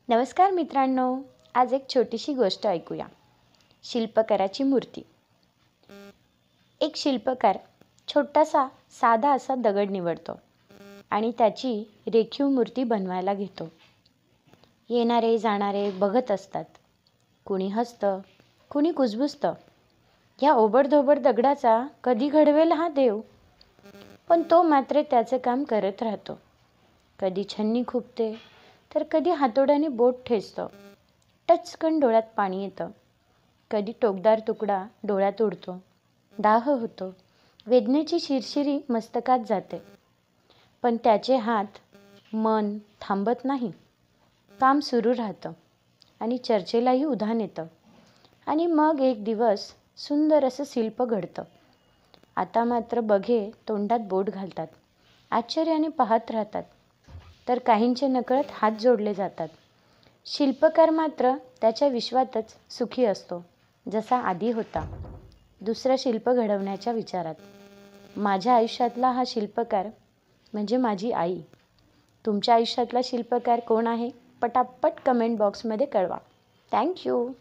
नमस्कार मित्रांनो, आज एक छोटीशी गोष्ट ऐकूया. शिल्पकाराची मूर्ती. एक शिल्पकार छोटासा साधा असा दगड निवडतो आणि त्याची रेखीव मूर्ती बनवायला घेतो. येणारे जाणारे बघत असतात. कुणी हसतं, कुणी कुजबुजतं. या ओबडधोबड दगडाचा कधी घडवेल हा देव? पण तो मात्र त्याचे काम करत राहतो. कधी छन्नी खुपते, तर कधी हातोड्याने बोट ठेचतो. टचकन डोळ्यात पाणी येतं. कधी टोकदार तुकडा डोळ्यात उडतो. दाह होतो. वेदनेची शिरशिरी मस्तकात जाते. पण त्याचे हात, मन थांबत नाही. काम सुरू राहतं आणि चर्चेलाही उधाण येतं. आणि मग एक दिवस सुंदर असं शिल्प घडतं. आता मात्र बघे तोंडात बोट घालतात. आश्चर्याने पाहत राहतात. तर काहींचे नकळत हात जोडले जातात. शिल्पकार मात्र त्याच्या विश्वातच सुखी असतो, जसा आधी होता, दुसरं शिल्प घडवण्याच्या विचारात. माझ्या आयुष्यातला हा शिल्पकार म्हणजे माझी आई. तुमच्या आयुष्यातला शिल्पकार कोण आहे? पटापट कमेंट बॉक्समध्ये कळवा. थँक्यू.